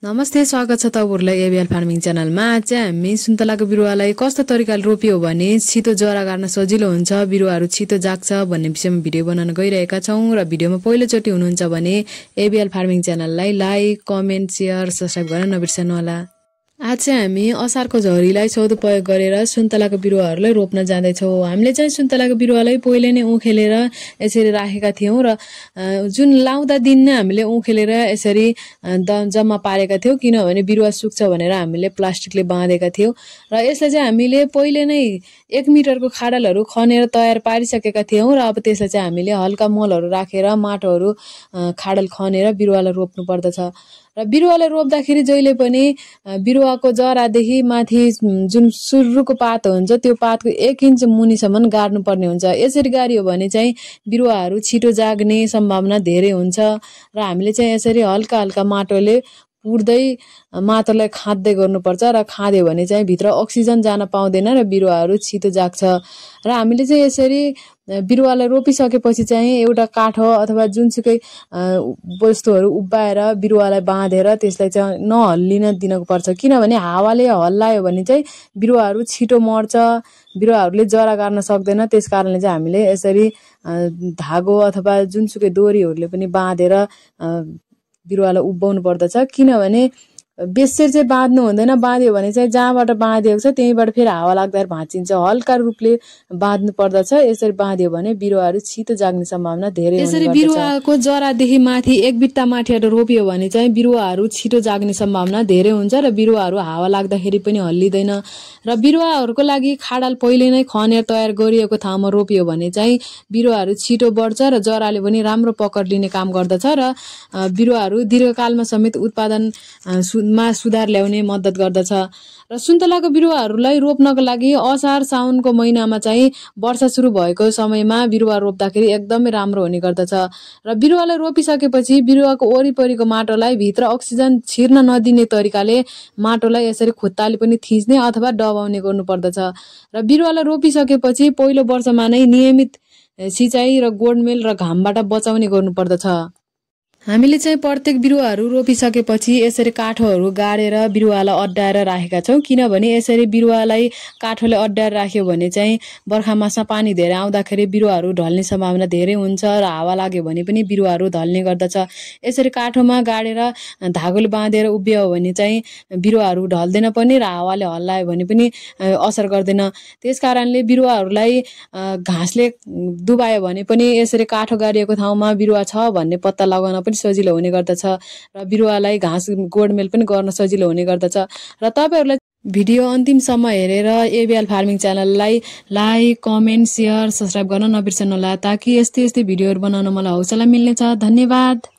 नमस्ते, स्वागत छ तपाईहरुलाई एबीएल फार्मिङ च्यानलमा। आज चाहिँ हामी सुन्तलाको बिरुवालाई कस्तो तरिकाले रोपियो भने छिटो जरा गाड्न सजिलो हुन्छ, बिरुवाहरू छिटो जाग्छ भन्ने विषयमा भिडियो बनाउन गइरहेका छौं र भिडियोमा पहिलोचोटी हुनुहुन्छ भने एबीएल फार्मिङ च्यानललाई लाइक, कमेन्ट, शेयर, सब्स्क्राइब गर्न नबिर्सनु होला। आज चाहिँ हामी असारको झरीलाई सदुपयोग गरेर सुन्तलाको बिरुवाहरूलाई रोप्न जाँदैछौँ। हामीले चाहिँ सुन्तलाको बिरुवालाई पहिले नै उखेलेर यसरी राखेका थियौं र जुन लाउँदा दिन नै हामीले उखेलेर यसरी जम्मा पारेका थियौं, किनभने बिरुवा सुक्छ भनेर हामीले प्लास्टिकले बाँधेका थियौं र यसलाई चाहिँ हामीले पहिले नै 1 मिटरको खाडलहरू खनेर तयार पारिसकेका थियौं र अब त्यसलाई चाहिँ हामीले हल्का मलहरू राखेर माटोहरू खाडल खनेर बिरुवालाई रोप्नु पर्दछ। र बिरुवालाई रोप्दाखेरि जहिले पनि बिरुवाको जरादेखि माथि जुन सुरुको पात हुन्छ त्यो पातको 1 इन्च मुनिसम्म गाड्नु पर्ने हुन्छ। यसरी गाडियो भने चाहिँ बिरुवाहरू छिटो जाग्ने सम्भावना धेरै हुन्छ र हामीले चाहिँ यसरी हल्का हल्का माटोले पुर्दै माटोलाई खाद्दै गर्नुपर्छ र खाद्यो भने चाहिँ भित्र अक्सिजन जान पाउँदैन र बिरुवाहरू छिटो जाग्छ। र हामीले चाहिँ यसरी बिरुवालाई रोपिसकेपछि चाहिँ एउटा काठो अथवा जुनसुकै वस्तुहरू उभ्याएर बिरुवालाई बाँधेर त्यसलाई चाहिँ नहल्लिन दिनको पर्छ, किनभने हावाले हल्लायो भने चाहिँ बिरुवाहरू छिटो मर्छ, बिरुवाहरूले जरा गाड्न सक्दैन। त्यसकारणले चाहिँ हामीले यसरी धागो अथवा जुनसुकै डोरीहरूले पनि बाँधेर बिरुवालाई उभ्याउनु पर्दछ, किनभने बेसरी चाहिँ बाँध्नु हुँदैन। बाँध्यो भने चाहिँ जहाँबाट बाँधेको छ त्यहीबाट फेरि हावा लाग्दा भाँचिन्छ, हल्का रूपले बाँध्नु पर्दछ। यसरी बाँध्यो भने बिरुवाहरू छिटो जाग्ने सम्भावना धेरै हुन्छ। यसरी बिरुवाको जरादेखि माथि 1 बिट्टा माथिबाट रोपियो भने चाहिँ बिरुवाहरू छिटो जाग्ने सम्भावना धेरै हुन्छ र बिरुवाहरू हावा लाग्दाखेरि पनि हल्लिदैन। र बिरुवाहरूको लागि खाडल पहिले नै खनेर तयार गरिएको ठाउँमा रोपियो भने चाहिँ बिरुवाहरू छिटो बढ्छ र जराले पनि राम्रो पकड लिने काम गर्दछ र बिरुवाहरू दीर्घकालमा समेत उत्पादनमा सुधार ल्याउने मद्दत गर्दछ। र सुन्तलाको बिरुवाहरूलाई रोप्नको लागि असार साउनको महिनामा चाहिँ वर्षा सुरु भएको समयमा बिरुवा रोप्दाखेरि एकदमै राम्रो हुने गर्दछ। र बिरुवालाई रोपिसकेपछि बिरुवाको वरिपरिको माटोलाई भित्र अक्सिजन छिर्न नदिने तरिकाले माटोलाई यसरी खुट्टाले पनि थिच्ने अथवा दबाउने गर्नुपर्दछ। र बिरुवालाई रोपिसकेपछि पहिलो वर्षमा नै नियमित सिँचाइ र गोडमेल र घामबाट बचाउने गर्नुपर्दछ। हामीले चाहिँ प्रत्येक बिरुवाहरू रोपिसकेपछि यसरी काठोहरू गाडेर बिरुवालाई अड्डाएर राखेका छौं, किनभने यसरी बिरुवालाई काठोले अड्डाएर राख्यो भने चाहिँ बर्खा मासमा पानी धेरै आउँदाखेरि बिरुवाहरू ढल्ने सम्भावना धेरै हुन्छ र हावा लाग्यो भने पनि बिरुवाहरू ढल्ने गर्दछ। यसरी काठोमा गाडेर धागोले बाँधेर उभ्यायो भने चाहिँ बिरुवाहरू ढल्दैन पनि र हावाले हल्लायो भने पनि असर गर्दैन। त्यसकारणले बिरुवाहरूलाई घाँसले डुबायो भने पनि यसरी काठो गाडिएको ठाउँमा बिरुवा छ भन्ने पत्ता लगाउन सजिलो हुने गर्दछ र बिरुवालाई घाँस गोडमेल पनि गर्न सजिलो हुने गर्दछ। र तपाईहरुलाई भिडियो अन्तिमसम्म हेरेर एबीएल फार्मिङ च्यानललाई लाइक, कमेन्ट, शेयर, सब्स्क्राइब गर्न नबिर्सनु होला, ताकि यस्तै भिडियोहरु बनाउन मलाई हौसला मिल्नेछ। धन्यवाद।